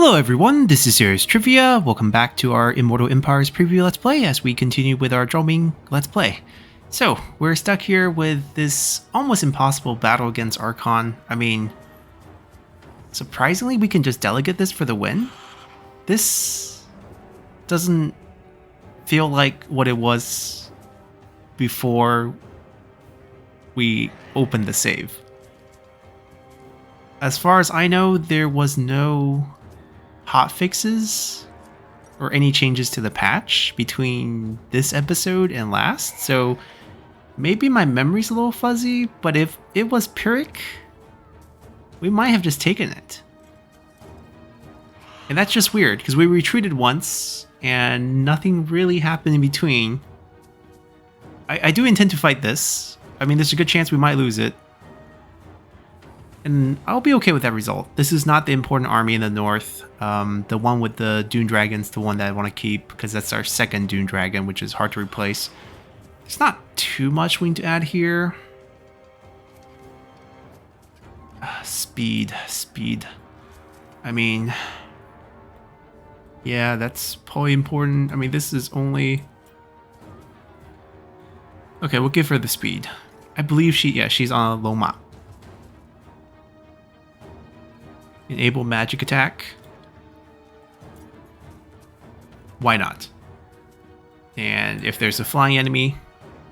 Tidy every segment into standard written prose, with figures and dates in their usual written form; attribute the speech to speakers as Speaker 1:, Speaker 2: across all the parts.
Speaker 1: Hello everyone, this is Serious Trivia. Welcome back to our Immortal Empires preview Let's Play as we continue with our Zhao Ming Let's Play. So, we're stuck here with this almost impossible battle against Archon. I mean, surprisingly we can just delegate this for the win. This doesn't feel like what it was before we opened the save. As far as I know, there was no hotfixes or any changes to the patch between this episode and last, so maybe my memory's a little fuzzy, but if it was Pyrrhic, we might have just taken it. And that's just weird, because we retreated once, and nothing really happened in between. I do intend to fight this. I mean, there's a good chance we might lose it. And I'll be okay with that result. This is not the important army in the north. The one with the Dune Dragon's the one that I want to keep, because that's our second Dune Dragon, which is hard to replace. There's not too much we need to add here. Speed. I mean, yeah, that's probably important. I mean, this is only... Okay, we'll give her the speed. I believe she's on a low map. Enable magic attack. Why not? And if there's a flying enemy,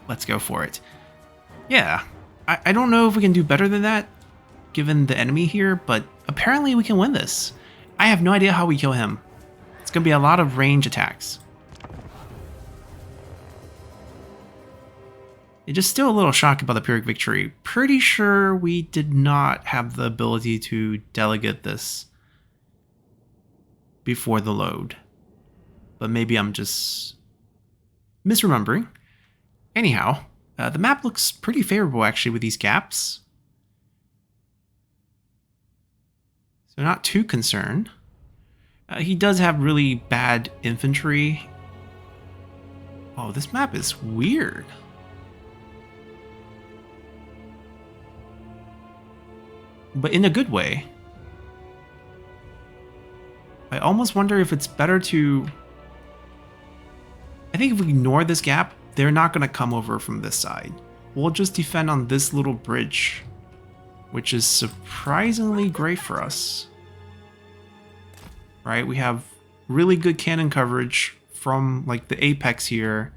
Speaker 1: let's go for it. Yeah, I don't know if we can do better than that, given the enemy here, but apparently we can win this. I have no idea how we kill him. It's going to be a lot of range attacks. It's just still a little shocked about the Pyrrhic victory. Pretty sure we did not have the ability to delegate this before the load. But maybe I'm just misremembering. Anyhow, the map looks pretty favorable actually with these gaps. So not too concerned. He does have really bad infantry. Oh, this map is weird. But in a good way. I almost wonder if it's better to... I think if we ignore this gap, they're not going to come over from this side. We'll just defend on this little bridge, which is surprisingly great for us. Right, we have really good cannon coverage from like the apex here.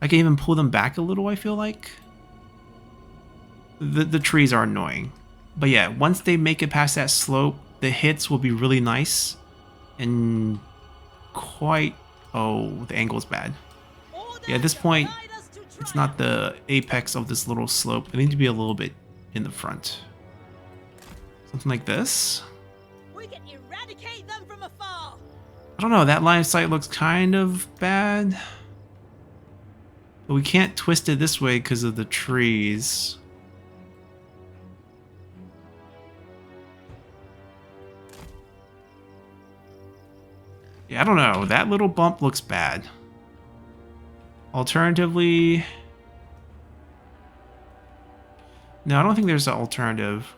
Speaker 1: I can even pull them back a little, I feel like. The trees are annoying. But yeah, once they make it past that slope, the hits will be really nice and quite... Oh, the angle's bad. Yeah, at this point, it's not the apex of this little slope. I need to be a little bit in the front. Something like this.
Speaker 2: We can eradicate them from afar.
Speaker 1: I don't know, that line of sight looks kind of bad. But we can't twist it this way because of the trees. Yeah, I don't know. That little bump looks bad. Alternatively... No, I don't think there's an alternative.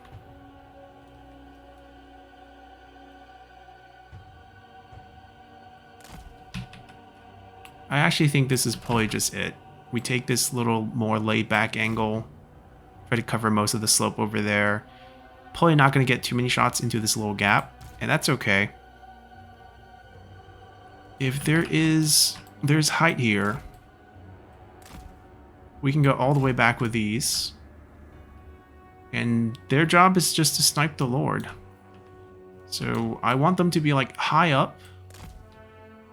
Speaker 1: I actually think this is probably just it. We take this little more laid-back angle, try to cover most of the slope over there. Probably not going to get too many shots into this little gap, and that's okay. If there's height here, we can go all the way back with these. And their job is just to snipe the Lord. So I want them to be like high up.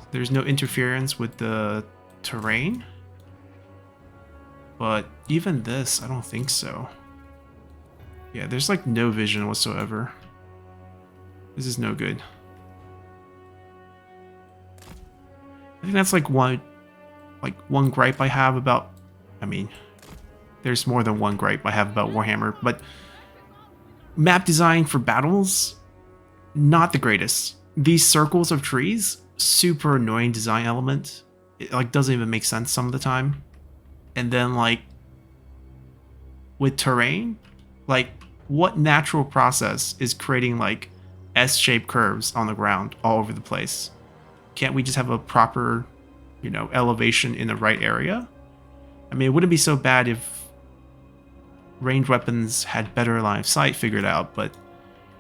Speaker 1: There's no interference with the terrain. But even this, I don't think so. Yeah, there's like no vision whatsoever. This is no good. I think that's like one gripe I have about... I mean, there's more than one gripe I have about Warhammer, but map design for battles, not the greatest. These circles of trees, super annoying design element. It like doesn't even make sense some of the time. And then like with terrain, like what natural process is creating like S-shaped curves on the ground all over the place. Can't we just have a proper, you know, elevation in the right area? I mean, it wouldn't be so bad if ranged weapons had better line of sight figured out, but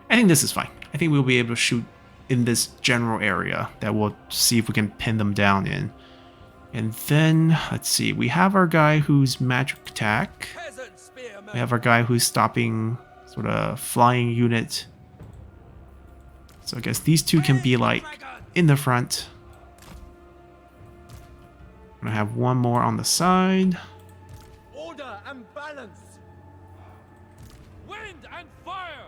Speaker 1: I think this is fine. I think we'll be able to shoot in this general area that we'll see if we can pin them down in. And then, let's see, we have our guy who's magic attack. We have our guy who's stopping sort of flying unit. So I guess these two can be like in the front. I'm gonna have one more on the side.
Speaker 3: Order and balance. Wind and fire.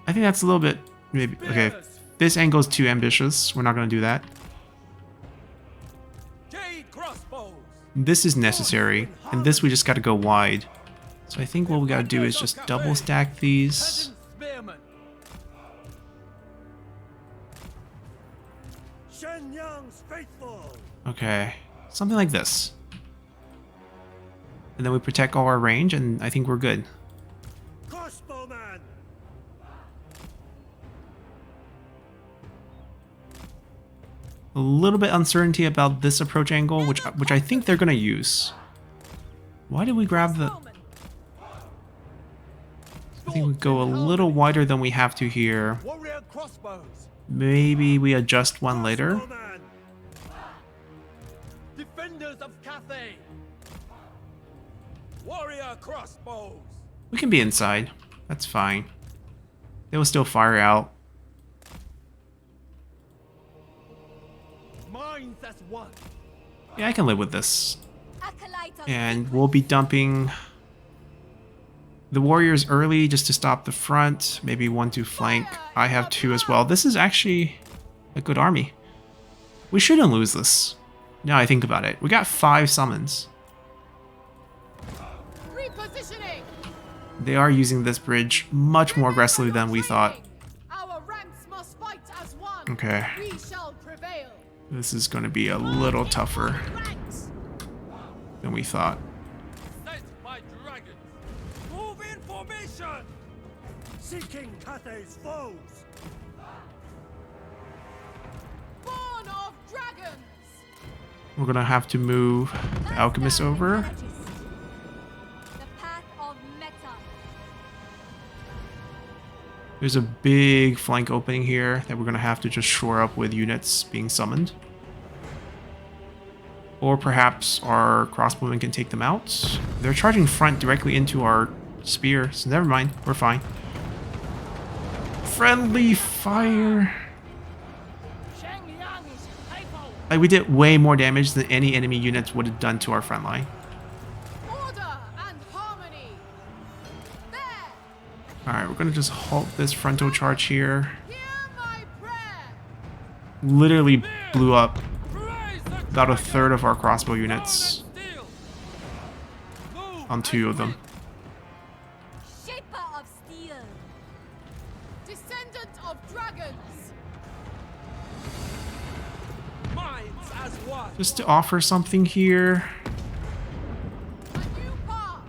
Speaker 1: I think that's a little bit maybe okay. This angle's too ambitious. We're not gonna do that. This is necessary, and this we just gotta go wide. So I think what we gotta do is just double stack these. Okay, something like this. And then we protect all our range, and I think we're good. A little bit uncertainty about this approach angle, which I think they're gonna use. Why did we grab the... I think we go a little wider than we have to here. Maybe we adjust one later.
Speaker 3: Defenders of Cathay. Warrior crossbows.
Speaker 1: We can be inside. That's fine. They will still fire out.
Speaker 3: Minds as one.
Speaker 1: Yeah, I can live with this. And we'll be dumping the warriors early just to stop the front. Maybe one to flank. I have two as well. This is actually a good army. We shouldn't lose this. Now I think about it. We got 5 summons.
Speaker 2: Repositioning.
Speaker 1: They are using this bridge much more aggressively than we thought.
Speaker 2: Our ranks must fight as one.
Speaker 1: Okay.
Speaker 2: We shall prevail.
Speaker 1: This is going to be a little tougher than we thought.
Speaker 3: Set my dragons. Move in formation. Seeking Cathay's foes.
Speaker 2: Born of dragons.
Speaker 1: We're going to have to move the alchemist over.
Speaker 2: The path of meta.
Speaker 1: There's a big flank opening here that we're going to have to just shore up with units being summoned. Or perhaps our crossbowmen can take them out. They're charging front directly into our spear, so never mind, we're fine. Friendly fire! Like, we did way more damage than any enemy units would have done to our front line.
Speaker 2: Order and harmony. There.
Speaker 1: Alright, we're going to just halt this frontal charge here.
Speaker 2: Hear my prayer.
Speaker 1: Literally blew up about a third of our crossbow units on 2 of them.
Speaker 2: Shaper of steel. Descendant of dragons.
Speaker 3: Minds as one.
Speaker 1: Just to offer something here.
Speaker 2: A new path.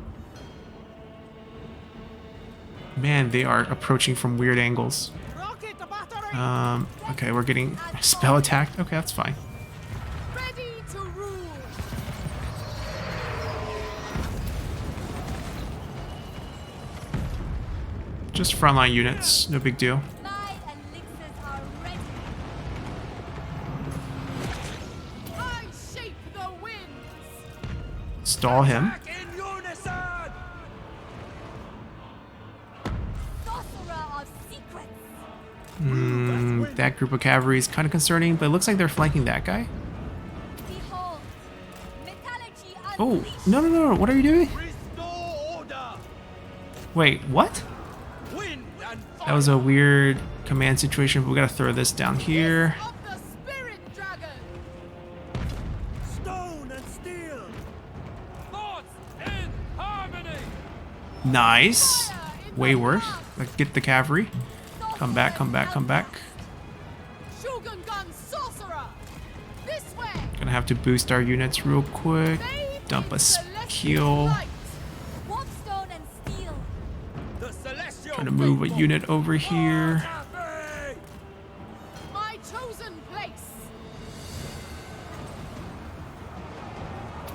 Speaker 1: Man, they are approaching from weird angles.
Speaker 2: Rocket battery.
Speaker 1: Okay, we're getting spell attacked. Okay, that's fine.
Speaker 2: Ready to rule.
Speaker 1: Just frontline units, no big deal.
Speaker 2: My elixirs are ready. I shape the winds.
Speaker 1: Stall him.
Speaker 3: Attack in unison.
Speaker 2: Sorcerer of secrets.
Speaker 1: That group of cavalry is kind of concerning, but it looks like they're flanking that guy.
Speaker 2: Behold. Metallurgy
Speaker 1: Oh,
Speaker 2: unleashed.
Speaker 1: no, what are you doing?
Speaker 3: Restore order.
Speaker 1: Wait, what?
Speaker 3: Wind and fire.
Speaker 1: That was a weird command situation, but we gotta throw this down here.
Speaker 2: Of the spirit dragon.
Speaker 3: Stone and steel. Thoughts in harmony.
Speaker 1: Nice. Way worse. Like, get the cavalry. Come back, come back, come back.
Speaker 2: Shogun gun sorcerer. This way.
Speaker 1: Gonna have to boost our units real quick. Dump a skill.
Speaker 3: The celestial
Speaker 1: Trying to move a
Speaker 3: faithful.
Speaker 1: unit over here.
Speaker 3: Waaaaagh!
Speaker 2: My chosen place.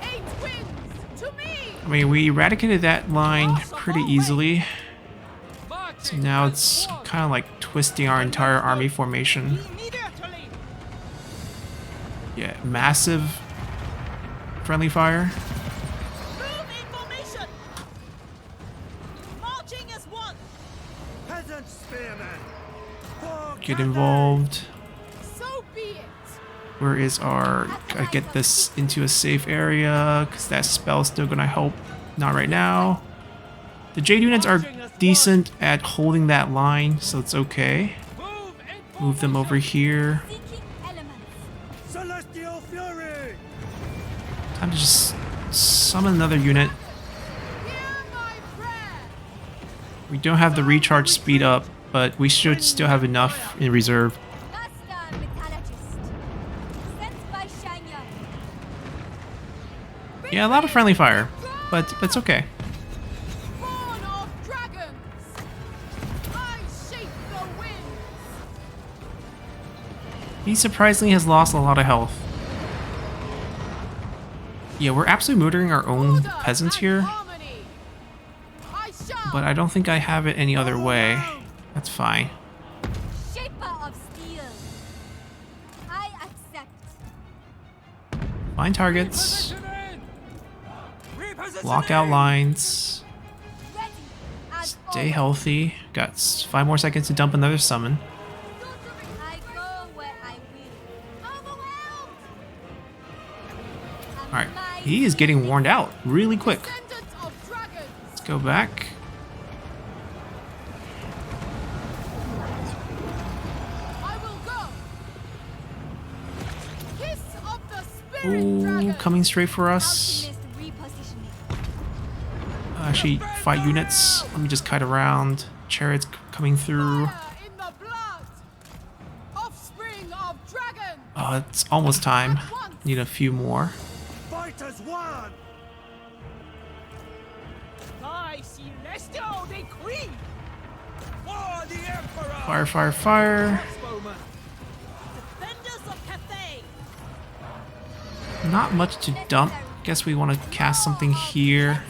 Speaker 2: Eight winds to me.
Speaker 1: I mean, we eradicated that line pretty easily. So
Speaker 3: Marching
Speaker 1: now
Speaker 3: as
Speaker 1: it's
Speaker 3: one.
Speaker 1: kind of like twisting our entire army formation.
Speaker 3: Immediately.
Speaker 1: Yeah, massive friendly fire.
Speaker 2: Move in formation. Marching as one.
Speaker 3: Peasant spearmen. For
Speaker 1: Get
Speaker 3: Cathay!
Speaker 1: involved.
Speaker 2: So be it.
Speaker 1: Where is our... Gotta get this into a safe area, because that spell's still gonna help. Not right now. The Jade units are decent at holding that line, so it's okay.
Speaker 3: Move in
Speaker 1: Move them over here.
Speaker 2: Seeking elements.
Speaker 3: Celestial fury.
Speaker 1: Time to just summon another unit.
Speaker 2: Hear my prayer.
Speaker 1: We don't have the recharge speed up, but we should still have enough in reserve.
Speaker 2: Master metallurgist. Sent by Shanya.
Speaker 1: Yeah, a lot of friendly fire, but it's okay.
Speaker 2: Born of dragons. I shape the winds.
Speaker 1: He surprisingly has lost a lot of health. Yeah, we're absolutely murdering our own
Speaker 2: Order
Speaker 1: peasants
Speaker 2: and
Speaker 1: here,
Speaker 2: harmony. I shall.
Speaker 1: but I don't think I have it any other way. That's fine.
Speaker 2: Shaper of steel. I accept.
Speaker 1: Find targets,
Speaker 3: Positioning. Repositioning.
Speaker 1: block out lines,
Speaker 2: Ready as
Speaker 1: stay healthy. Got 5 more seconds to dump another summon.
Speaker 2: I go where I will. Overwhelmed.
Speaker 1: Alright, he is getting worn out really quick.
Speaker 2: Descendant of dragons.
Speaker 1: Let's go back.
Speaker 2: I will go. Kiss of the spirit
Speaker 1: Ooh,
Speaker 2: dragon.
Speaker 1: coming straight for us.
Speaker 2: Alchemist repositioning.
Speaker 1: Actually, fight units. Let me just kite around. Chariots coming through.
Speaker 2: Fire in the blood. Offspring of dragons.
Speaker 1: Oh, it's almost time. Need a few more.
Speaker 3: Fight as one.
Speaker 2: Thy celestial decree.
Speaker 3: For the Emperor.
Speaker 1: Fire, fire, fire.
Speaker 3: Crossbowmen.
Speaker 2: Defenders of Cathay.
Speaker 1: Not much to dump. Guess we want to cast something here.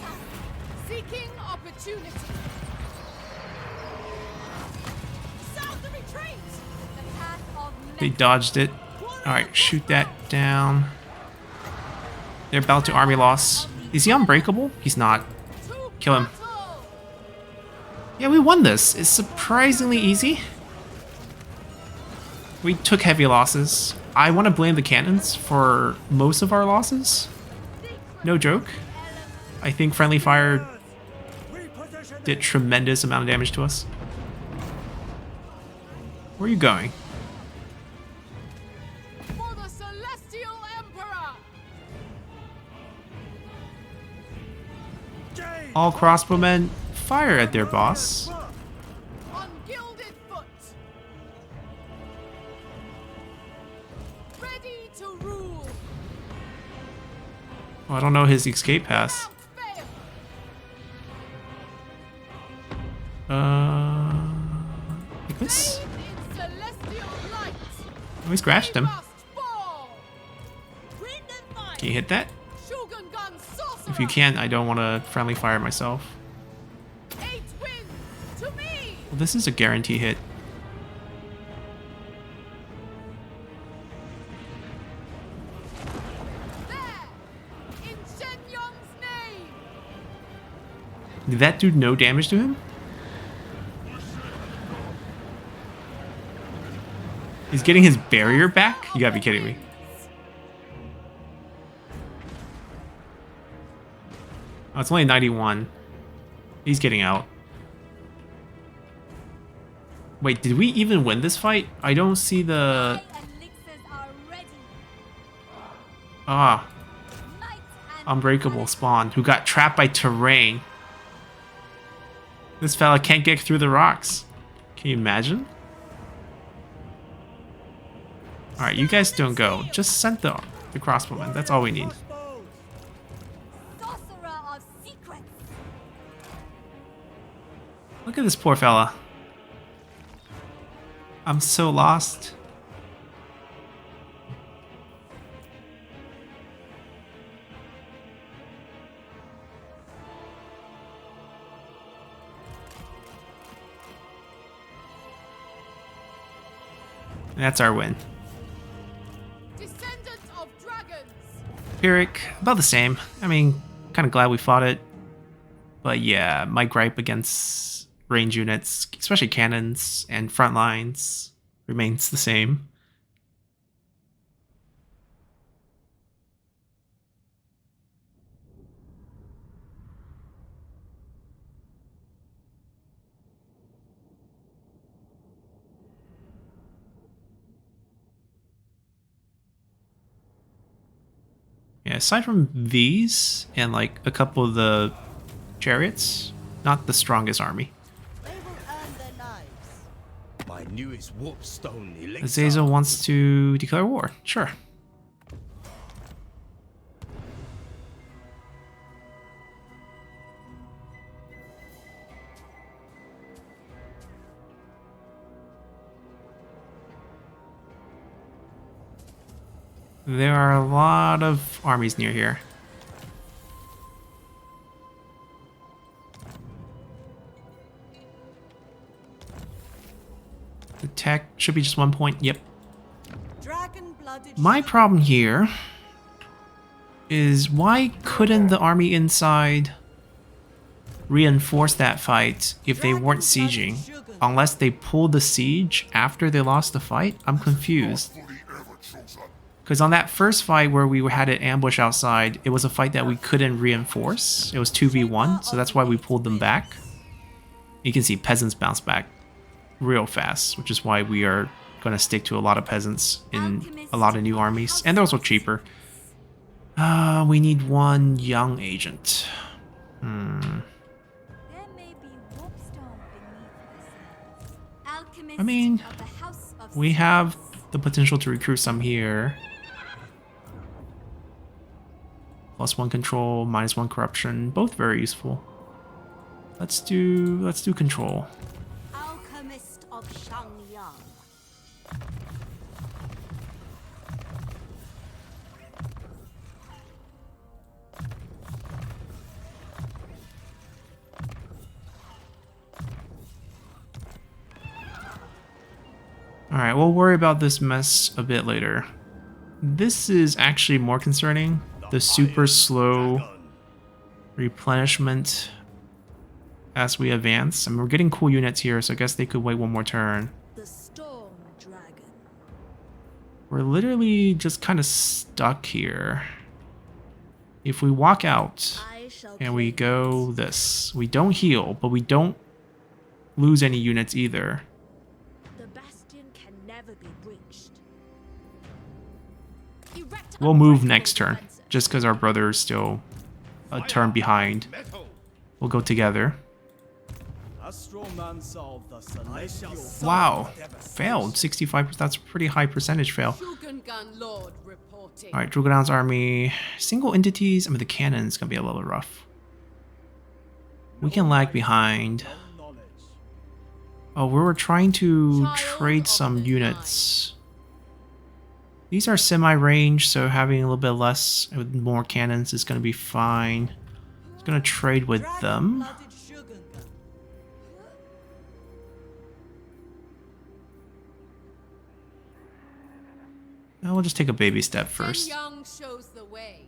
Speaker 2: Seeking opportunity. Sound the retreat. The path of
Speaker 1: They dodged it. Alright, shoot that down. They're about to army loss. Is he unbreakable? He's not. Kill him. Yeah, we won this. It's surprisingly easy. We took heavy losses. I want to blame the cannons for most of our losses. No joke. I think friendly fire
Speaker 3: Repositioning.
Speaker 1: did tremendous amount of damage to us. Where are you going?
Speaker 2: For the celestial emperor.
Speaker 3: Jade.
Speaker 1: All crossbowmen fire at their boss.
Speaker 2: On gilded foot. Ready to rule.
Speaker 1: Oh, I don't know his escape path.
Speaker 2: Without fail.
Speaker 1: Like this?
Speaker 2: Bathed in celestial light.
Speaker 1: Oh, we scratched him.
Speaker 2: They must fall. Wind and fire.
Speaker 1: Can you hit that?
Speaker 2: Shogun gun sorcerer.
Speaker 1: If you can, I don't want to friendly fire myself.
Speaker 2: Eight winds to me.
Speaker 1: Well, this is a guarantee hit.
Speaker 2: There. In Shen Yong's name.
Speaker 1: Did that do no damage to him? He's getting his barrier back? You gotta be kidding me. Oh, it's only 91. He's getting out. Wait, did we even win this fight? I don't see the...
Speaker 2: My elixirs are ready.
Speaker 1: Ah,
Speaker 2: Might and
Speaker 1: Unbreakable spawn, who got trapped by terrain. This fella can't get through the rocks. Can you imagine? Alright, you guys don't go. Just send the crossbowmen. That's all we need.
Speaker 3: Crossbows.
Speaker 2: sorcerer of secrets.
Speaker 1: Look at this poor fella. I'm so lost. That's our win.
Speaker 2: Descendant of dragons.
Speaker 1: Pyrrhic, about the same. I mean, kind of glad we fought it. But yeah, my gripe against range units, especially cannons and front lines, remains the same. Yeah, aside from these and like a couple of the chariots, not the strongest army.
Speaker 4: They will earn their lives.
Speaker 3: My newest warpstone elixir.
Speaker 1: Azazel wants to declare war. Sure. There are a lot of armies near here. The tech should be just 1 point. Yep.
Speaker 4: Dragon-blooded.
Speaker 1: My problem here is why couldn't the army inside reinforce that fight if they weren't sieging? Unless they pulled the siege after they lost the fight? I'm confused. Because on that first fight where we had an ambush outside, it was a fight that we couldn't reinforce. It was 2v1, so that's why we pulled them back. You can see peasants bounce back real fast, which is why we are going to stick to a lot of peasants in a lot of new armies. And they're also cheaper. We need one young agent.
Speaker 5: There may be warpstone beneath the sands. Alchemist
Speaker 1: I mean,
Speaker 5: of the House of
Speaker 1: we have the potential to recruit some here. +1 control, -1 corruption, both very useful. Let's do control.
Speaker 4: Alchemist of Shangyang.
Speaker 1: Alright, we'll worry about this mess a bit later. This is actually more concerning. The super slow replenishment as we advance. I mean, we're getting cool units here, so I guess they could wait one more turn.
Speaker 4: The Storm Dragon.
Speaker 1: We're literally just kind of stuck here. If we walk out
Speaker 4: I shall
Speaker 1: and we
Speaker 4: claim
Speaker 1: go this, we don't heal, but we don't lose any units either.
Speaker 4: the Bastion can never be breached.
Speaker 2: Erect
Speaker 1: We'll move
Speaker 2: unbreakable
Speaker 1: next turn,
Speaker 2: defenses.
Speaker 1: just because our brother is still a turn behind.
Speaker 3: Metal.
Speaker 1: We'll go together.
Speaker 3: I shall
Speaker 1: Wow, failed 65%. That's a pretty high percentage fail.
Speaker 2: Shogungan Lord reporting.
Speaker 1: All right, Drugadon's army, single entities. I mean, the cannon's gonna be a little rough. We can lag behind. Oh, we were trying to trade some units. These are semi-range, so having a little bit less with more cannons is gonna be fine. Just gonna trade with them.
Speaker 4: Dragon-blooded Shogungan.
Speaker 1: Now we'll just take a baby step first.
Speaker 2: Young shows the way.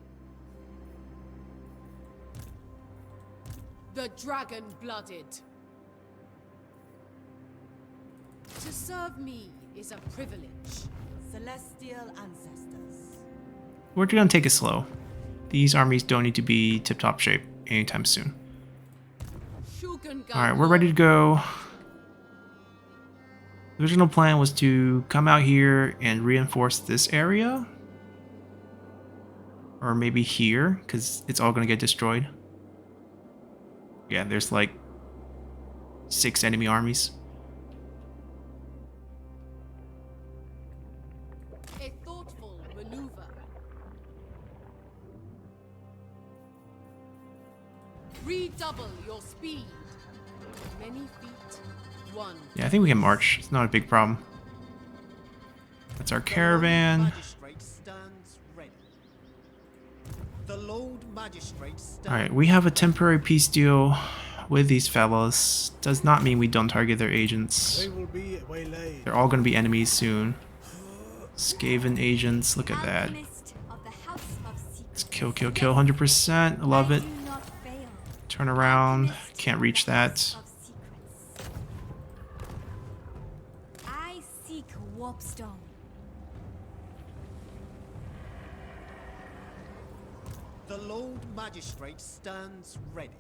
Speaker 2: The dragon-blooded. To serve me is a privilege.
Speaker 4: Celestial ancestors.
Speaker 1: We're gonna take it slow. These armies don't need to be tip-top shape anytime soon.
Speaker 2: Shogungan
Speaker 1: Alright, we're ready to go. The original plan was to come out here and reinforce this area. Or maybe here, because it's all going to get destroyed. Yeah, there's like 6 enemy armies.
Speaker 2: A thoughtful maneuver. Redouble your speed. Many feet one.
Speaker 1: Yeah, I think we can march. It's not a big problem. That's our caravan.
Speaker 3: Magistrate stands ready. The Lord Magistrate stands.
Speaker 1: Alright, we have a temporary peace deal with these fellas. Does not mean we don't target their agents.
Speaker 3: They will be waylaid.
Speaker 1: They're all going to be enemies soon. Skaven agents, look at that.
Speaker 5: Alchemist of the House of
Speaker 1: Let's
Speaker 5: Secrets.
Speaker 1: kill, 100%. I love it.
Speaker 5: Do not fail.
Speaker 1: Turn around.
Speaker 5: Alchemist
Speaker 1: Can't reach
Speaker 5: of the
Speaker 1: that.
Speaker 5: House of Secrets. I seek warpstone.
Speaker 3: The Lord Magistrate stands ready.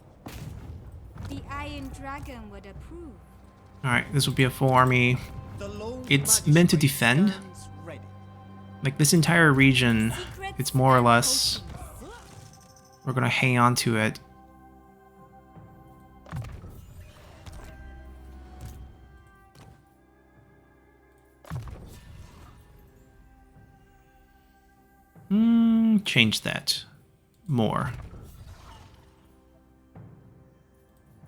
Speaker 5: The Iron Dragon would approve.
Speaker 1: Alright, this will be a full army.
Speaker 3: The Lord
Speaker 1: It's meant to
Speaker 3: Magistrate
Speaker 1: defend.
Speaker 3: stands ready.
Speaker 1: Like this entire region,
Speaker 5: Secrets
Speaker 1: it's more or
Speaker 5: and
Speaker 1: less,
Speaker 5: potions.
Speaker 1: we're gonna hang on to it. Change that. More.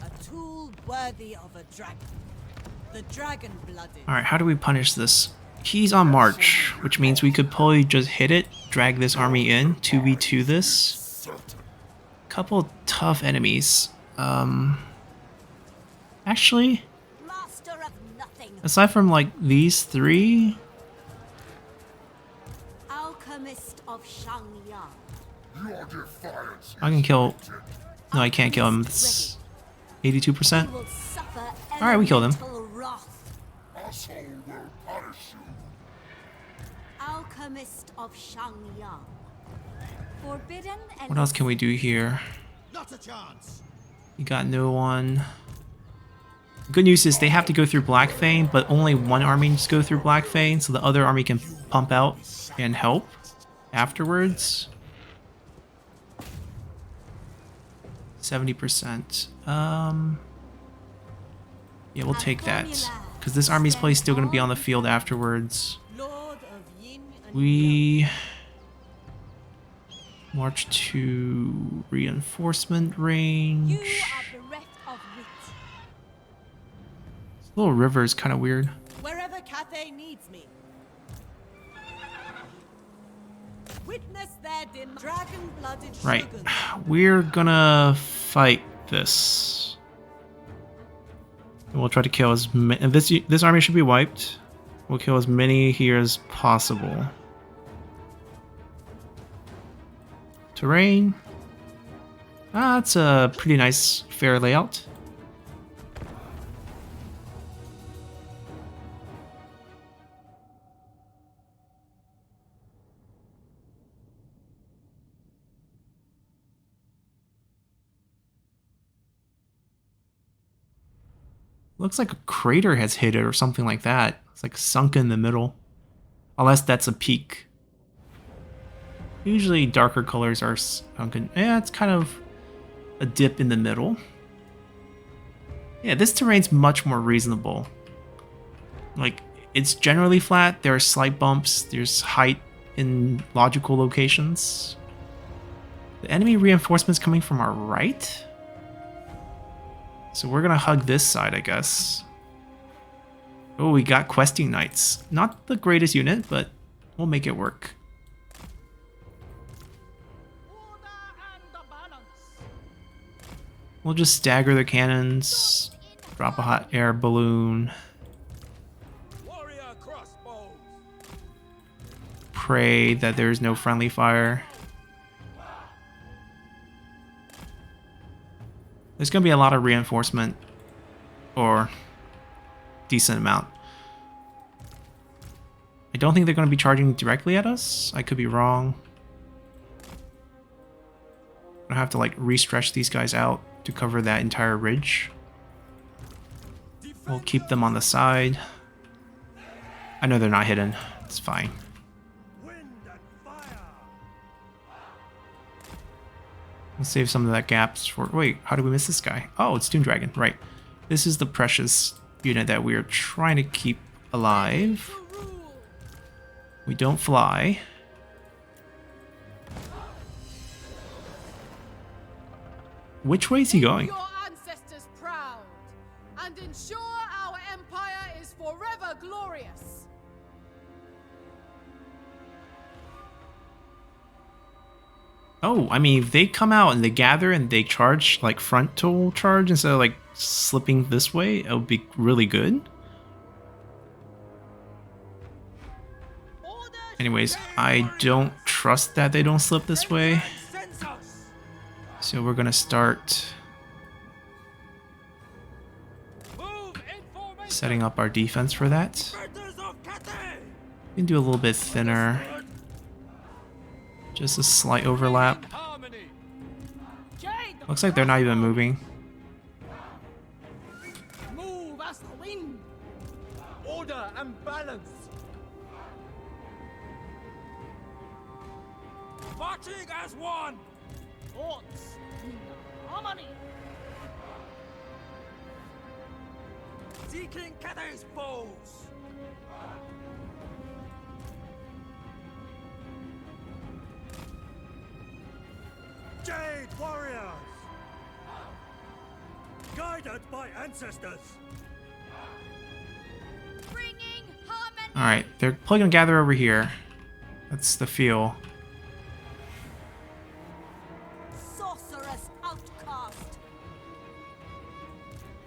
Speaker 2: A tool worthy of a dragon. The dragon blooded.
Speaker 1: Alright, how do we punish this? He's on march, which means we could probably just hit it, drag this army in, 2v2 this. Couple tough enemies. Actually,
Speaker 2: Master of nothing.
Speaker 1: aside from like these three,
Speaker 2: Alchemist of Shangyang.
Speaker 1: I can kill. No, I can't kill him. It's 82%.
Speaker 2: Will suffer
Speaker 1: Alright, we killed him.
Speaker 2: elemental wrath. Alchemist of Shangyang.
Speaker 5: Forbidden and
Speaker 1: What else can we do here?
Speaker 3: Not a chance.
Speaker 1: You got no one. Good news is they have to go through Blackfang, but only one army needs to go through Blackfang, so the other army can pump out and help afterwards. 70%. Yeah, we'll take that. Because this army's probably still going to be on the field afterwards.
Speaker 2: Lord of Yin and
Speaker 1: We march to reinforcement
Speaker 5: you
Speaker 1: range.
Speaker 5: are bereft of wit.
Speaker 1: This little river is kind of weird.
Speaker 2: wherever Cathay needs me. Witness their dragon-blooded
Speaker 1: Right.
Speaker 2: shogun.
Speaker 1: We're gonna fight this. And we'll try to kill as many. This army should be wiped. We'll kill as many here as possible. Terrain. That's a pretty nice, fair layout. Looks like a crater has hit it or something like that. It's like sunk in the middle. Unless that's a peak. Usually darker colors are sunken. Yeah, it's kind of a dip in the middle. Yeah, this terrain's much more reasonable. Like, it's generally flat. There are slight bumps. There's height in logical locations. The enemy reinforcements coming from our right? So we're gonna hug this side, I guess. Oh, we got questing knights. Not the greatest unit, but we'll make it work. We'll just stagger the cannons, drop a hot air balloon,
Speaker 3: Warrior crossbows.
Speaker 1: pray that there's no friendly fire. There's gonna be a lot of reinforcement, or decent amount. I don't think they're gonna be charging directly at us. I could be wrong. I have to like re-stretch these guys out to cover that entire ridge. We'll keep them on the side. I know they're not hidden. It's fine.
Speaker 3: Wind and fire.
Speaker 1: We'll save some of that gaps for... Wait, how did we miss this guy? Oh, it's Doom Dragon. Right. This is the precious unit that we're trying to keep alive. We don't fly. Which way is he going?
Speaker 2: Your ancestors proud and ensure our
Speaker 6: empire is forever glorious.
Speaker 1: Oh, I mean, if they come out and they gather and they charge, like frontal charge instead of like slipping this way, it would be really good. Anyways, I don't trust that they don't slip this way. So we're gonna start setting up our defense for that. We can do a little bit thinner. Just a slight overlap. Looks like they're not even moving.
Speaker 6: Move as the wind.
Speaker 3: Order and balance. Marching as one.
Speaker 6: Thoughts in harmony.
Speaker 3: Seeking Catay's foes. Jade warriors. Guided by ancestors.
Speaker 5: Bringing harmony.
Speaker 1: Alright, they're probably gonna gather over here. That's the feel.
Speaker 2: Sorceress outcast.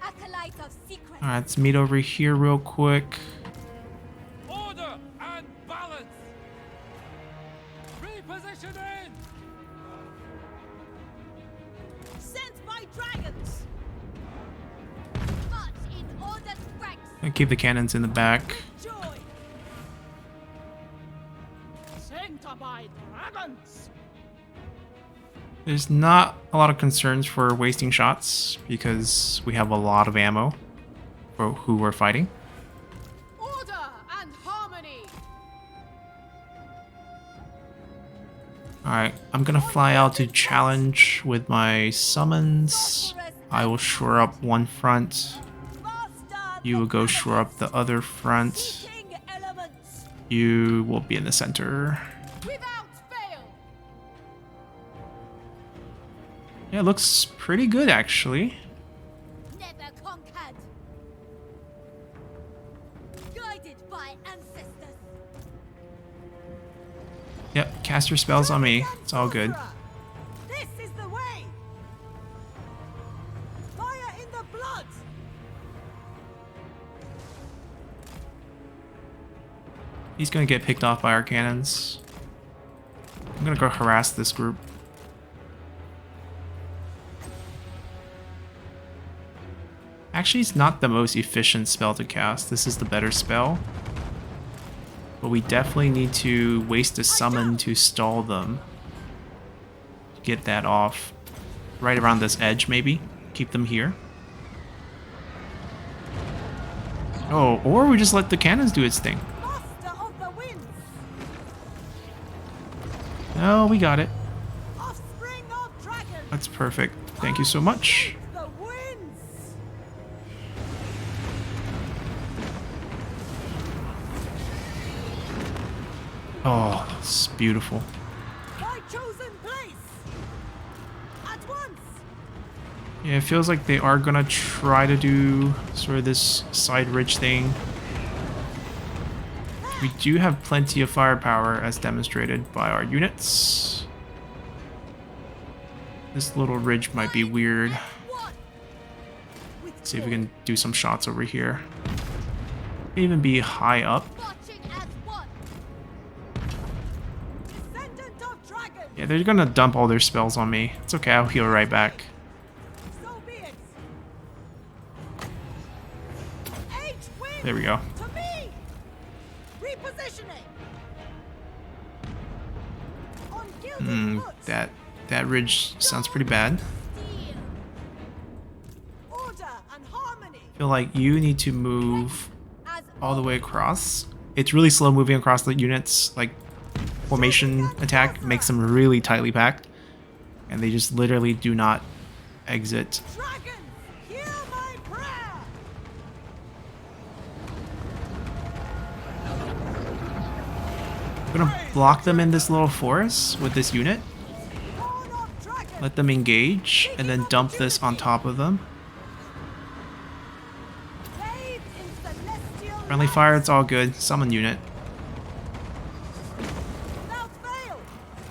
Speaker 5: Acolyte of secrets.
Speaker 1: Alright, let's meet over here real quick.
Speaker 3: Order and balance. Repositioning.
Speaker 2: Sent by dragons.
Speaker 5: March in ordered ranks.
Speaker 1: And keep the cannons in the back.
Speaker 2: Joy.
Speaker 6: Sent by dragons.
Speaker 1: There's not a lot of concerns for wasting shots because we have a lot of ammo for who we're fighting.
Speaker 6: Order and harmony.
Speaker 1: Alright, I'm gonna fly out to challenge with my summons. I will shore up one front. You will go shore up the other front.
Speaker 2: Seeking elements.
Speaker 1: You will be in the center.
Speaker 6: Without fail.
Speaker 1: Yeah, it looks pretty good actually.
Speaker 5: Never conquered. Guided by ancestors.
Speaker 1: Yep, cast your spells on me. It's all good.
Speaker 2: This is the way. Fire in the blood.
Speaker 1: He's gonna get picked off by our cannons. I'm gonna go harass this group. Actually, it's not the most efficient spell to cast. This is the better spell. But we definitely need to waste a summon to stall them. Get that off. Right around this edge, maybe. Keep them here. Oh, or we just let the cannons do its thing.
Speaker 2: Master of the winds.
Speaker 1: No, we got it.
Speaker 2: Offspring of dragons.
Speaker 1: That's perfect. Thank you so much.
Speaker 2: The winds.
Speaker 1: Oh, it's beautiful.
Speaker 2: My chosen place. At once.
Speaker 1: Yeah, it feels like they are gonna try to do sort of this side ridge thing. We do have plenty of firepower as demonstrated by our units. This little ridge might be weird.
Speaker 2: One.
Speaker 1: Let's see if we can do some shots over here. Even be high up.
Speaker 5: Marching as one.
Speaker 2: Descendant of dragons.
Speaker 1: Yeah, they're gonna dump all their spells on me. It's okay, I'll heal right back.
Speaker 2: So be it. Eight winds.
Speaker 1: There we go.
Speaker 2: To me. Repositioning. On gilded foot.
Speaker 1: That ridge sounds pretty bad.
Speaker 5: Steel.
Speaker 2: Order and harmony.
Speaker 1: I feel like you need to move
Speaker 2: As
Speaker 1: all the way across. It's really slow moving across the units. Like, formation attack makes them really tightly packed. And they just literally do not exit.
Speaker 2: dragons, hear my prayer.
Speaker 1: I'm gonna block them in this little forest with this unit.
Speaker 2: Born of dragons.
Speaker 1: Let them engage, and then dump this on top of them.
Speaker 2: Bathed in
Speaker 1: Friendly fire, it's all good. Summon unit.
Speaker 2: Without fail,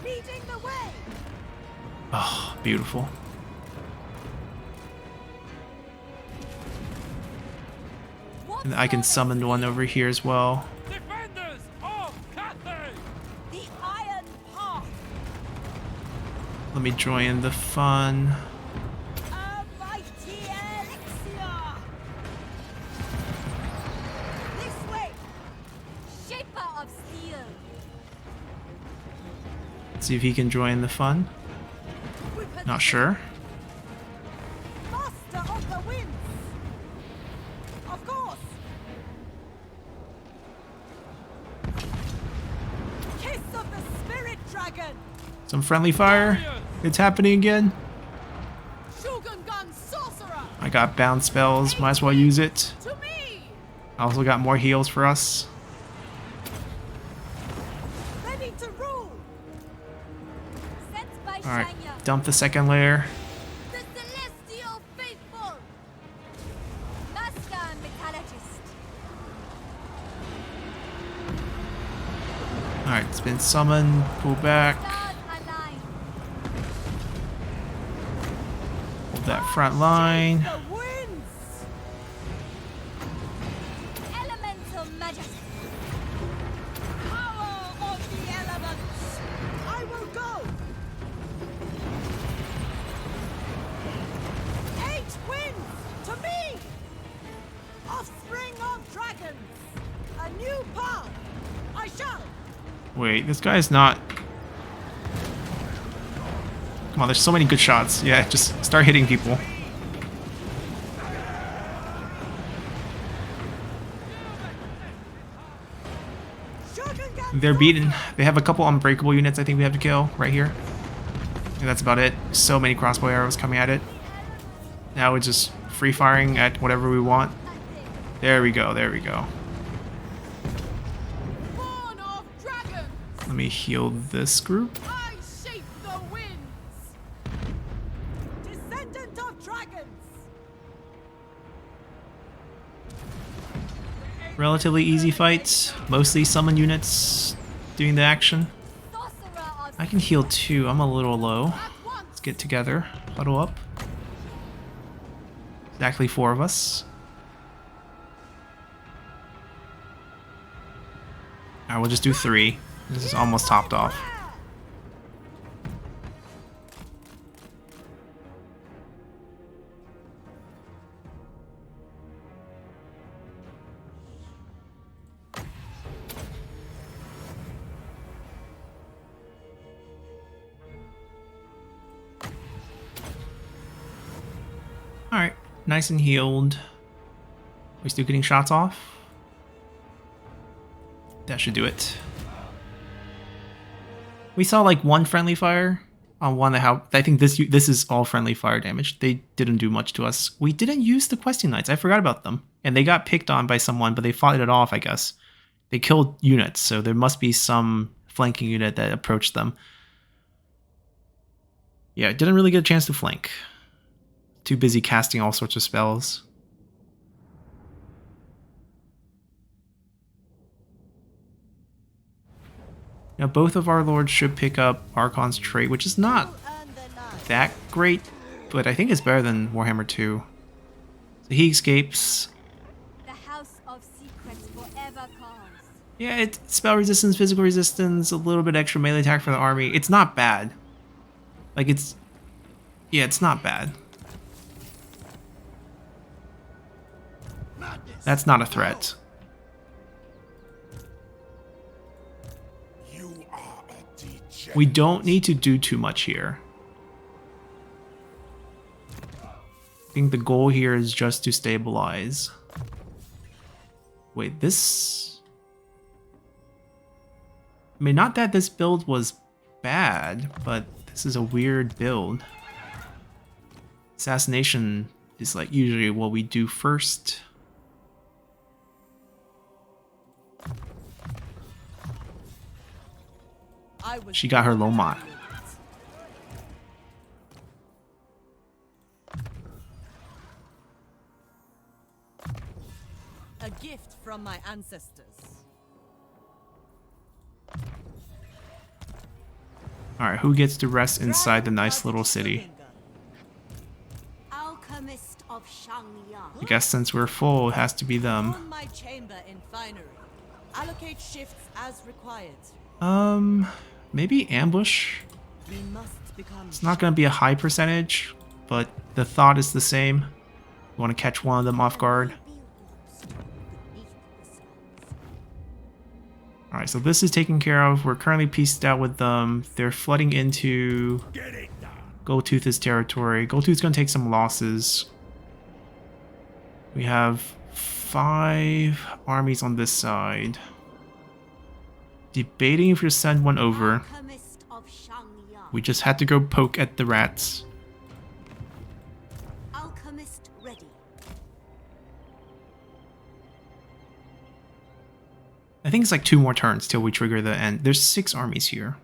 Speaker 2: leading the way.
Speaker 1: Oh, beautiful. And I can summon one over here as well.
Speaker 3: Defenders of Cathay!
Speaker 2: The Iron Path.
Speaker 1: Let me join the fun.
Speaker 2: A mighty elixir. This way. Shaper of steel.
Speaker 1: See if he can join the fun. Not sure.
Speaker 2: Master of the winds. Of course. Kiss of the spirit dragon.
Speaker 1: Some friendly fire. It's happening again.
Speaker 6: Shogun Gun Sorcerer!
Speaker 1: I got bound spells. Might as well use it.
Speaker 6: To me!
Speaker 1: I also got more heals for us.
Speaker 2: Ready to rule. Sent by
Speaker 1: Alright,
Speaker 2: Shanya.
Speaker 1: dump the second layer.
Speaker 2: The celestial faithful. Master metallurgist.
Speaker 1: Alright, it's been summoned. Pull back.
Speaker 2: Stars align.
Speaker 1: Hold that front line.
Speaker 2: The winds. Elemental majesty. Power of the elements. I will go. 8 winds to me. Offspring of dragons. A new path. I shall.
Speaker 1: Wait, this guy's not... Come on, there's so many good shots. Yeah, just start hitting people. They're beaten. They have a couple unbreakable units I think we have to kill right here. And that's about it. So many crossbow arrows coming at it. Now it's just free firing at whatever we want. There we go, there we go.
Speaker 6: Born of dragons!
Speaker 1: Let me heal this group.
Speaker 6: I shape the winds!
Speaker 2: Descendant of dragons.
Speaker 1: Relatively easy fight. Mostly summon units doing the action.
Speaker 2: Sorcerer of
Speaker 1: I can heal too. I'm a little low.
Speaker 6: At once!
Speaker 1: Let's get together. Huddle up. Exactly 4 of us. Alright, we'll just do 3. This is almost topped off. Alright, nice and healed. We still getting shots off? That should do it. We saw like one friendly fire on one that I think this is all friendly fire damage. They didn't do much to us. We didn't use the questing knights. I forgot about them. And they got picked on by someone, but they fought it off, I guess. They killed units, so there must be some flanking unit that approached them. Yeah, didn't really get a chance to flank. Too busy casting all sorts of spells. Now both of our lords should pick up Archon's trait, which is not
Speaker 2: and the night.
Speaker 1: that great, but I think it's better than Warhammer 2. So he escapes.
Speaker 2: The house of secrets forever calls.
Speaker 1: Yeah, it's spell resistance, physical resistance, a little bit extra melee attack for the army. It's not bad. Like it's... Yeah, it's not bad. That's not a threat. We don't need to do too much here. I think the goal here is just to stabilize. Wait, this... I mean, not that this build was bad, but this is a weird build. Assassination is like usually what we do first. She got her Lomot.
Speaker 2: A gift from my ancestors.
Speaker 1: Alright, who gets to rest inside the nice little city?
Speaker 5: Alchemist of Shangyang.
Speaker 1: I guess since we're full, it has to be them.
Speaker 2: On my chamber in finery. Allocate shifts as required.
Speaker 1: Maybe ambush?
Speaker 2: We must become.
Speaker 1: It's not going to be a high percentage, but the thought is the same. You want to catch one of them off guard. Alright, so this is taken care of. We're currently pieced out with them. They're flooding into Goldtooth's territory. Goldtooth's going to take some losses. We have 5 armies on this side. Debating if we send one over.
Speaker 5: Alchemist of Shangyang.
Speaker 1: We just had to go poke at the rats.
Speaker 5: Alchemist ready.
Speaker 1: I think it's like 2 more turns till we trigger the end. There's 6 armies here.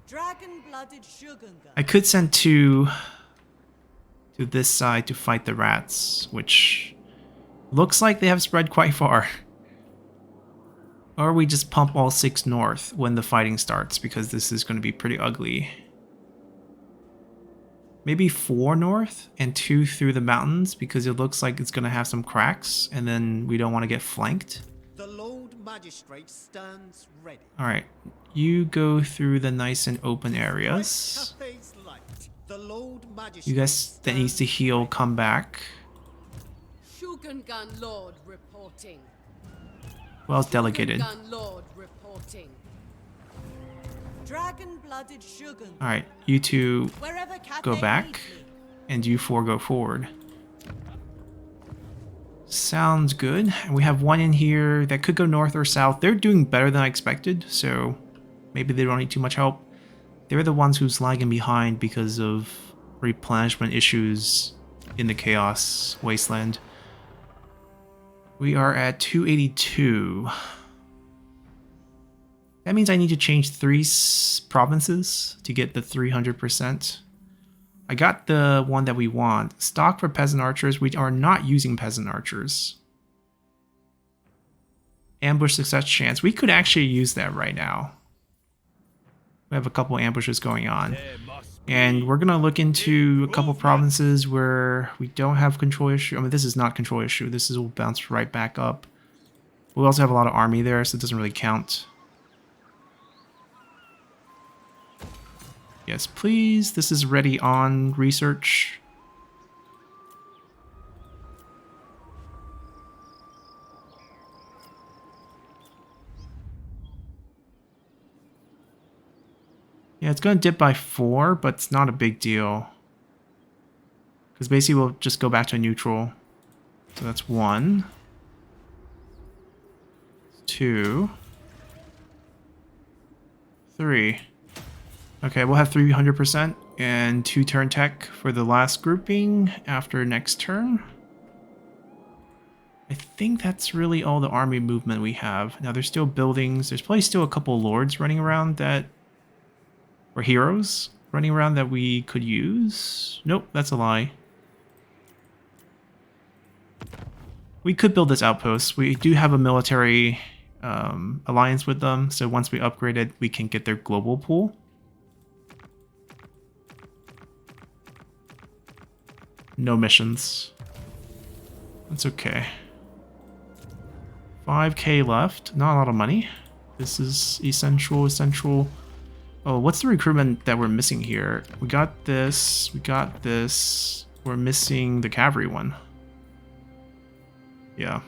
Speaker 2: Dragon-blooded Shogun.
Speaker 1: I could send 2 to this side to fight the rats, which looks like they have spread quite far. Or we just pump all 6 north when the fighting starts, because this is going to be pretty ugly. Maybe 4 north and 2 through the mountains, because it looks like it's going to have some cracks, and then we don't want to get flanked.
Speaker 7: The Lord Magistrate stands ready.
Speaker 1: Alright, you go through the nice and open areas.
Speaker 7: Cafe's light. The Lord Magistrate
Speaker 1: You guys that needs to heal, come back.
Speaker 6: Shogun Lord reporting.
Speaker 1: Well delegated.
Speaker 6: Shogun Lord reporting.
Speaker 2: Dragon-blooded Shogun.
Speaker 1: Alright, you 2
Speaker 2: Wherever Cathay
Speaker 1: go back,
Speaker 2: needs me.
Speaker 1: and you 4 go forward. Sounds good. And we have 1 in here that could go north or south. They're doing better than I expected, so maybe they don't need too much help. They're the ones who's lagging behind because of replenishment issues in the Chaos Wasteland. We are at 282. That means I need to change 3 provinces to get the 300%. I got the one that we want. Stock for peasant archers. We are not using peasant archers. Ambush success chance. We could actually use that right now. We have a couple ambushes going on. And we're going to look into a couple provinces where we don't have control issue. I mean, this is not control issue. This will bounce right back up. We also have a lot of army there, so it doesn't really count. Yes, please. This is ready on research. Yeah, it's going to dip by 4, but it's not a big deal. Because basically we'll just go back to neutral. So that's 1. 2. 3. Okay, we'll have 300% and 2 turn tech for the last grouping after next turn. I think that's really all the army movement we have. Now there's still buildings. There's probably still a couple lords running around that... or heroes running around that we could use. Nope, that's a lie. We could build this outpost. We do have a military alliance with them, so once we upgrade it, we can get their global pool. No missions. That's okay. 5k left. Not a lot of money. This is essential. Oh, what's the recruitment that we're missing here? We got this. We got this. We're missing the cavalry one. Yeah.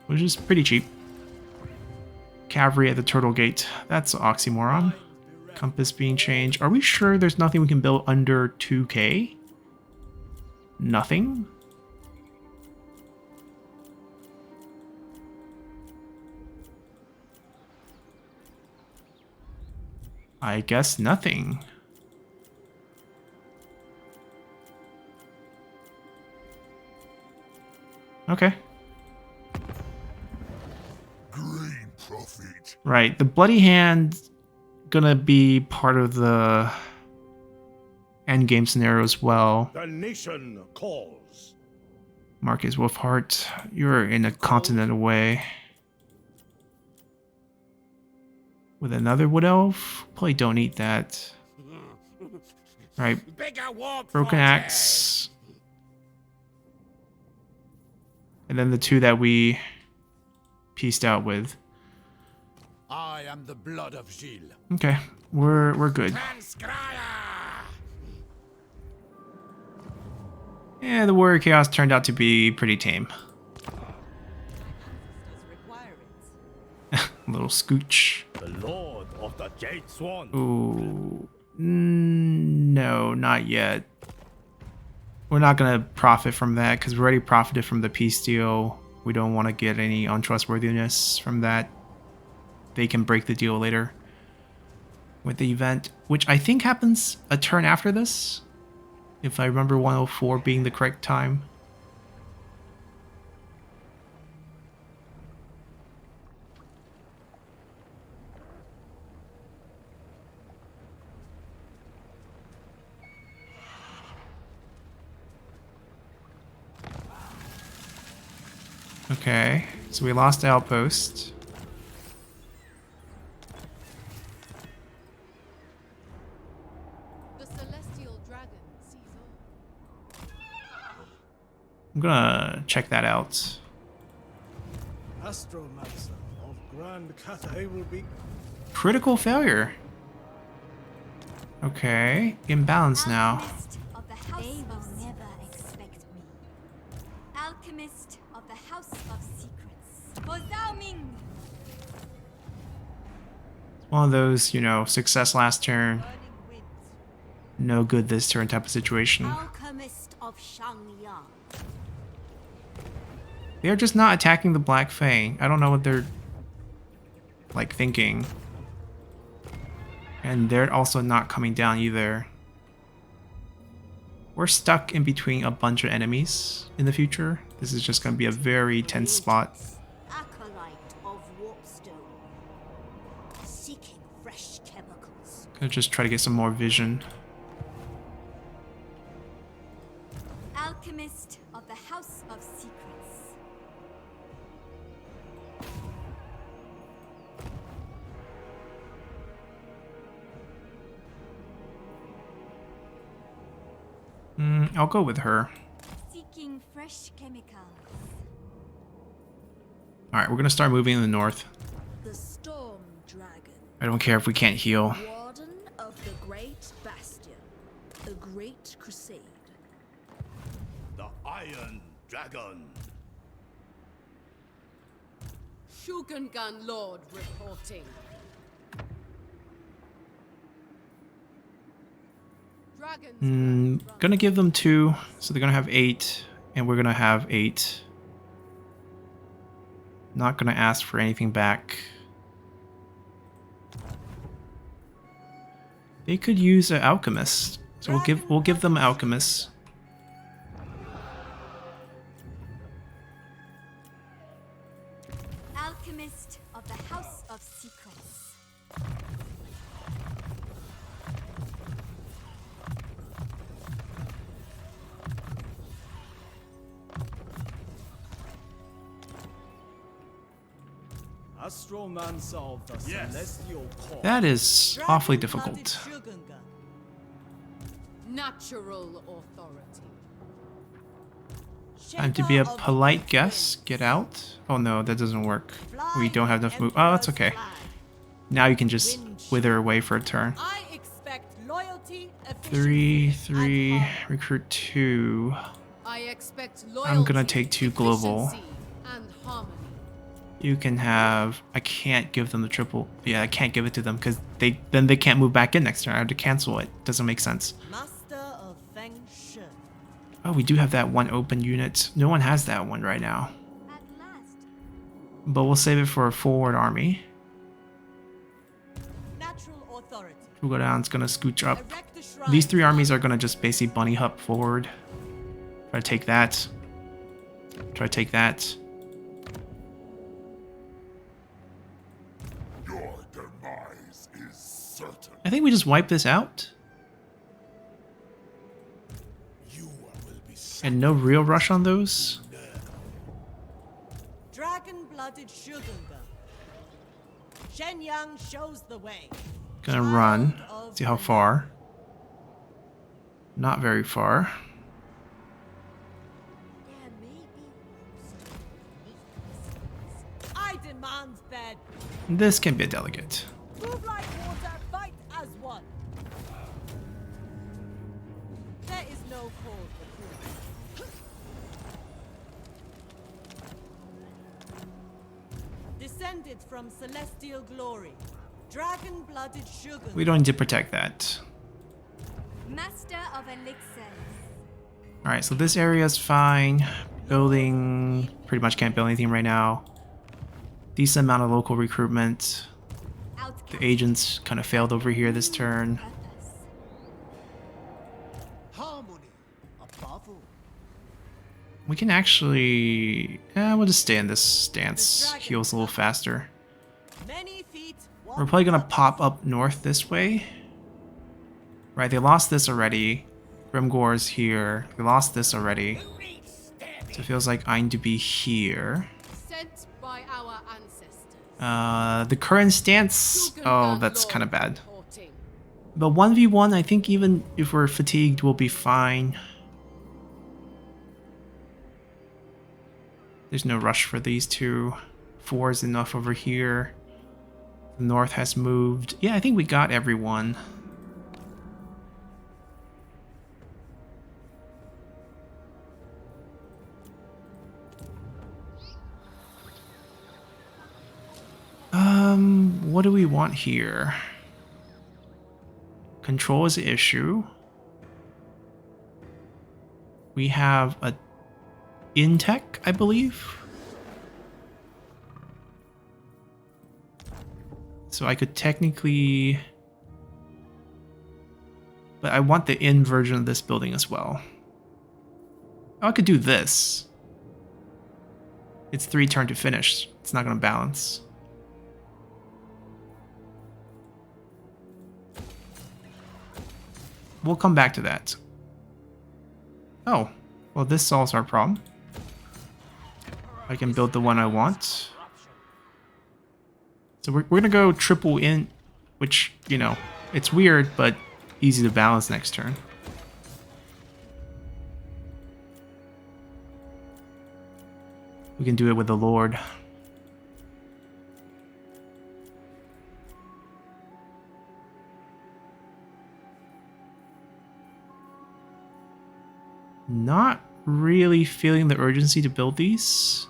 Speaker 1: Which is pretty cheap. Cavalry at the Turtle Gate. That's an oxymoron. Compass being changed. Are we sure there's nothing we can build under 2k? Nothing? I guess nothing. Okay.
Speaker 8: Green profit.
Speaker 1: Right, the Bloody Hand gonna be part of the endgame scenario as well.
Speaker 8: The nation calls.
Speaker 1: Marcus Wolfhart, you're in a continent away. With another wood elf? Probably don't eat that. Right. Broken axe. And then the two that we pieced out with.
Speaker 8: I am the blood of Gilles.
Speaker 1: Okay, we're good. Yeah, the Warrior Chaos turned out to be pretty tame. A little scooch.
Speaker 3: The Lord of the Jade Swan.
Speaker 1: Ooh. No, not yet. We're not gonna profit from that because we already profited from the peace deal. We don't want to get any untrustworthiness from that. They can break the deal later with the event, which I think happens a turn after this, if I remember 104 being the correct time. Okay, so we lost Outpost.
Speaker 6: The celestial dragon sees all.
Speaker 1: I'm gonna check that out.
Speaker 9: Astromancer of Grand Cathay will be
Speaker 1: Critical failure. Okay, imbalance now.
Speaker 5: Alchemist of the House they will never expect me. Alchemist of the House of Secrets. For Zhao Ming!
Speaker 1: One of those, you know, success last turn,
Speaker 2: Burning winds.
Speaker 1: no good this turn type of situation.
Speaker 2: Alchemist of Shangyang.
Speaker 1: They're just not attacking the Black Fang. I don't know what they're, like, thinking. And they're also not coming down either. We're stuck in between a bunch of enemies in the future. This is just going to be a very tense spot.
Speaker 2: Acolyte of Warpstone. Seeking fresh chemicals.
Speaker 1: Gonna just try to get some more vision.
Speaker 5: Alchemist of the House of Secrets.
Speaker 1: I'll go with her.
Speaker 5: Seeking fresh chemicals.
Speaker 1: Alright, we're gonna start moving in the north.
Speaker 4: The Storm Dragon,
Speaker 1: I don't care if we can't heal.
Speaker 4: Warden of the Great Bastion, the Great Crusade.
Speaker 3: The Iron Dragon.
Speaker 6: Shugengan Lord reporting. Dragons.
Speaker 1: Gonna give them 2, so they're gonna have 8, and we're gonna have 8. Not gonna ask for anything back. They could use an alchemist, so we'll give them alchemists.
Speaker 5: Alchemist of the House of Secrets.
Speaker 9: Astromancer of the Celestial Court.
Speaker 1: That is awfully difficult.
Speaker 6: Natural authority.
Speaker 1: Time to be a polite guest. Get out. Oh no, that doesn't work. We don't have enough move. Oh, that's okay. Now you can just wither away for a turn.
Speaker 2: I expect loyalty,
Speaker 1: 3,
Speaker 2: efficiency,
Speaker 1: 3,
Speaker 2: and harmony.
Speaker 1: recruit 2.
Speaker 6: I expect loyalty.
Speaker 1: I'm gonna take 2 global.
Speaker 6: efficiency, and harmony.
Speaker 1: You can have. I can't give them the triple. Yeah, I can't give it to them because then they can't move back in next turn. I have to cancel it. Doesn't make sense.
Speaker 2: Master of Feng Shui.
Speaker 1: Oh, we do have that one open unit. No one has that one right now.
Speaker 5: At last.
Speaker 1: But we'll save it for a forward army.
Speaker 2: Natural authority.
Speaker 1: We'll go down. It's gonna scooch up.
Speaker 2: Erect a shrine.
Speaker 1: These 3 armies are gonna just basically bunny hop forward. Try to take that. Try to take that.
Speaker 8: Your demise is certain.
Speaker 1: I think we just wipe this out.
Speaker 8: You will be
Speaker 1: And no real rush on those.
Speaker 8: now.
Speaker 2: dragon-blooded Shugunga. Shenyang shows the way.
Speaker 1: Gonna run. See how far. Not very far.
Speaker 2: There may be rooms to I demand bed.
Speaker 1: This can be a delegate.
Speaker 2: Move like water, fight as one. There is no call for proof. Descended from celestial glory, dragon-blooded sugar.
Speaker 1: We don't need to protect that.
Speaker 5: Master of elixirs.
Speaker 1: Alright, so this area is fine. Building, pretty much can't build anything right now. Decent amount of local recruitment. The agents kind of failed over here this turn.
Speaker 7: Harmony above all.
Speaker 1: We can actually... we'll just stay in this stance. Heals a little faster.
Speaker 2: Many feet,
Speaker 1: We're probably gonna pop up north this way. Right, they lost this already. Grimgore's here. They lost this already. So it feels like I need to be here.
Speaker 6: Sent by our ancestors.
Speaker 1: The current stance... Oh, that's kind of bad.
Speaker 6: Reporting.
Speaker 1: But 1v1, I think even if we're fatigued, we'll be fine. There's no rush for these two. 4 is enough over here. The north has moved. Yeah, I think we got everyone. What do we want here? Control is the issue. We have a Intech, I believe. So I could technically... But I want the in version of this building as well. Oh, I could do this. It's 3 turn to finish. It's not going to balance. We'll come back to that. Oh, well, this solves our problem. I can build the one I want. So we're gonna go triple in, which, you know, it's weird, but easy to balance next turn. We can do it with the Lord. Not really feeling the urgency to build these.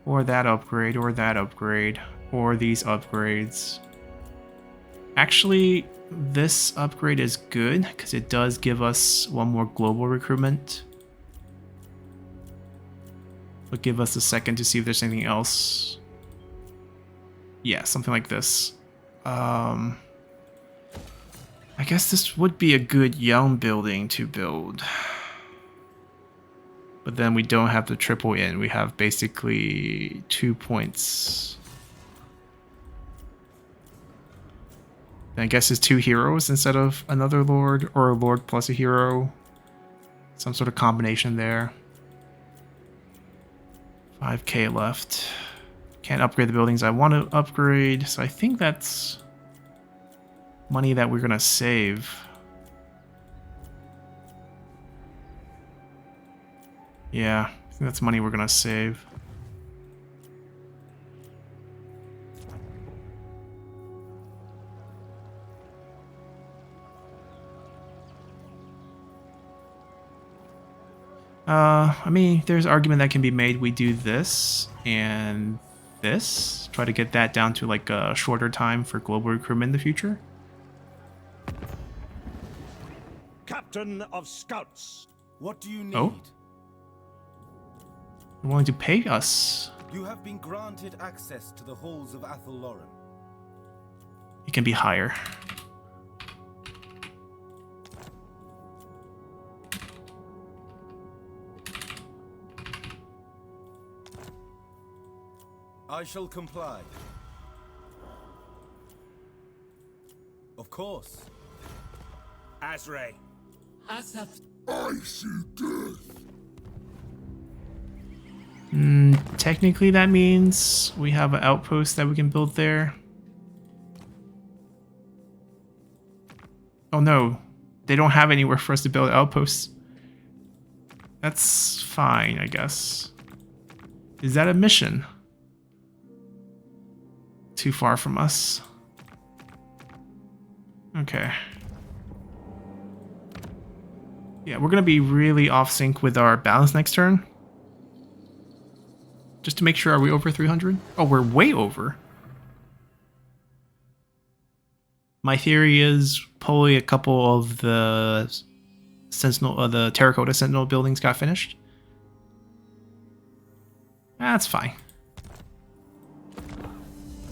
Speaker 1: Or that upgrade, or that upgrade, or these upgrades. Actually, this upgrade is good, because it does give us 1 more global recruitment. But give us a second to see if there's anything else. Yeah, something like this. I guess this would be a good young building to build. But then we don't have the triple in. We have basically 2 points. And I guess it's 2 heroes instead of another lord, or a lord plus a hero. Some sort of combination there. 5k left. Can't upgrade the buildings I want to upgrade, so I think that's money that we're gonna save. Yeah, I think that's money we're gonna save. I mean, there's argument that can be made. We do this and this. Try to get that down to like a shorter time for global recruitment in the future.
Speaker 3: Captain of Scouts.
Speaker 8: What do you need?
Speaker 1: Oh. You're willing to pay us.
Speaker 10: You have been granted access to the halls of Athel Loren.
Speaker 1: It can be higher.
Speaker 10: I shall comply. Of course.
Speaker 3: Azray.
Speaker 8: I see death.
Speaker 1: technically that means we have an outpost that we can build there. Oh no, they don't have anywhere for us to build outposts. That's fine, I guess. Is that a mission? Too far from us. Okay. Yeah, we're gonna be really off sync with our balance next turn. Just to make sure, are we over 300? Oh, we're way over. My theory is probably a couple of the Sentinel, the Terracotta Sentinel buildings got finished. That's fine.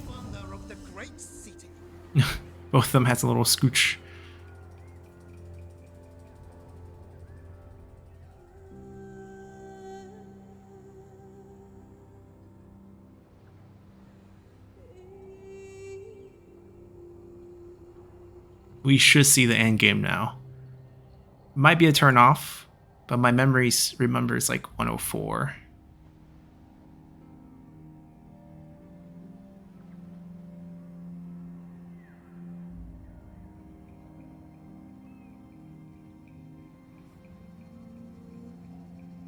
Speaker 7: Wonder of the great city.
Speaker 1: Both of them has a little scooch. We should see the end game now. Might be a turn off, but my memory remembers like 104.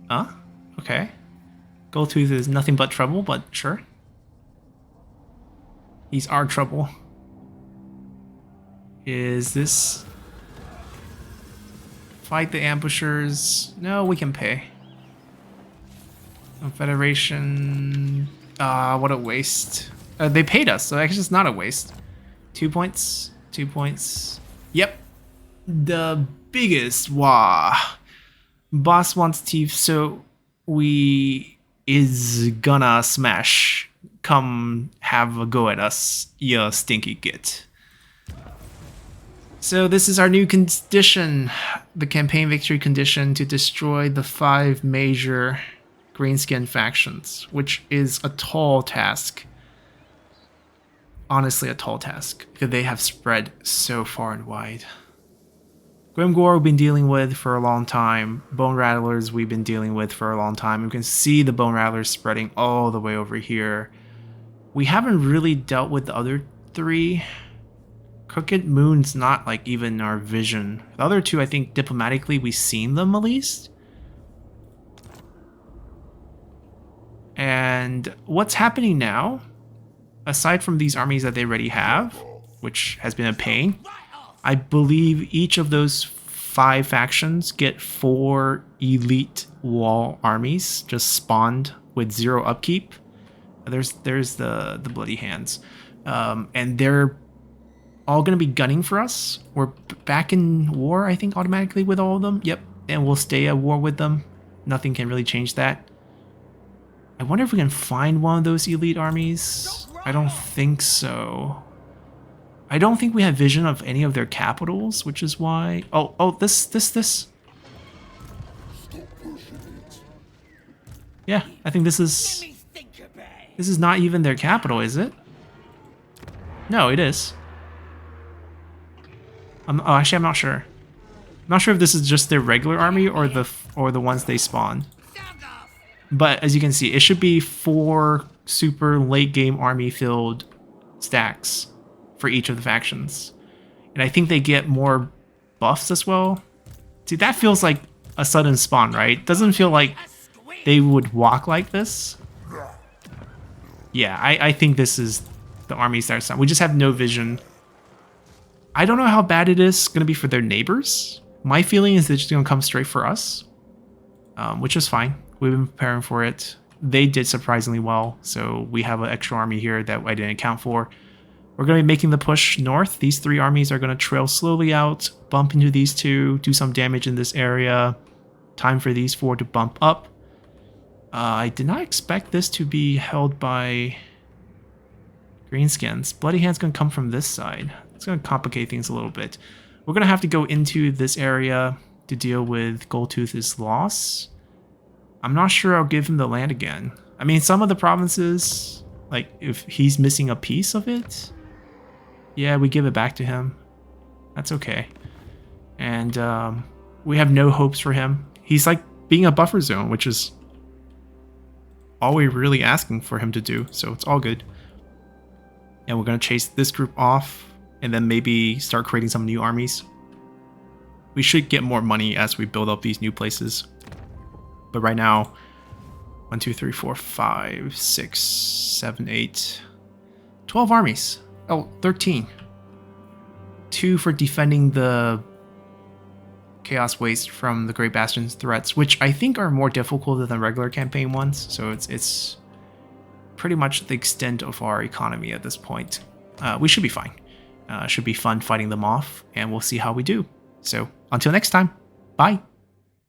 Speaker 1: Huh? Okay. Goldtooth is nothing but trouble, but sure. He's our trouble. Is this... Fight the ambushers? No, we can pay. Federation... what a waste. They paid us, so actually it's not a waste. 2 points. 2 points. Yep. The biggest Waaaaagh. Boss wants teeth, so we is gonna smash. Come have a go at us, you stinky git. So this is our new condition, the campaign victory condition, to destroy the 5 major greenskin factions, which is a tall task. Honestly, a tall task, because they have spread so far and wide. Grimgore we've been dealing with for a long time. Bone Rattlers we've been dealing with for a long time. You can see the Bone Rattlers spreading all the way over here. We haven't really dealt with the other 3. Crooked Moon's not like even our vision. The other 2, I think diplomatically we've seen them at least. And what's happening now, aside from these armies that they already have, which has been a pain, I believe each of those 5 factions get 4 elite wall armies just spawned with 0 upkeep. There's the Bloody Hands. And they're all going to be gunning for us. We're back in war, I think, automatically with all of them. Yep, and we'll stay at war with them. Nothing can really change that. I wonder if we can find one of those elite armies. I don't think so. I don't think we have vision of any of their capitals, which is why... Oh, this. Yeah, I think this is... This is not even their capital, is it? No, it is. Actually, I'm not sure. I'm not sure if this is just their regular army or the ones they spawn. But as you can see, it should be 4 super late game army filled stacks for each of the factions. And I think they get more buffs as well. See, that feels like a sudden spawn, right? Doesn't feel like they would walk like this. Yeah, I think this is the armies that are spawned. We just have no vision. I don't know how bad it is going to be for their neighbors. My feeling is they're just going to come straight for us, which is fine. We've been preparing for it. They did surprisingly well, so we have an extra army here that I didn't account for. We're going to be making the push north. These 3 armies are going to trail slowly out, bump into these 2, do some damage in this area. Time for these 4 to bump up. I did not expect this to be held by greenskins. Bloody Hand's going to come from this side. It's going to complicate things a little bit. We're going to have to go into this area to deal with Goldtooth's loss. I'm not sure I'll give him the land again. I mean, some of the provinces, like if he's missing a piece of it, yeah, we give it back to him. That's okay. And we have no hopes for him. He's like being a buffer zone, which is all we're really asking for him to do, so it's all good. And we're going to chase this group off, and then maybe start creating some new armies. We should get more money as we build up these new places. But right now, 1, 2, 3, 4, 5, 6, 7, 8, 12 armies. Oh, 13. 2 for defending the Chaos Waste from the Great Bastion's threats, which I think are more difficult than the regular campaign ones. So it's pretty much the extent of our economy at this point. We should be fine. Should be fun fighting them off, and we'll see how we do. So until next time, bye.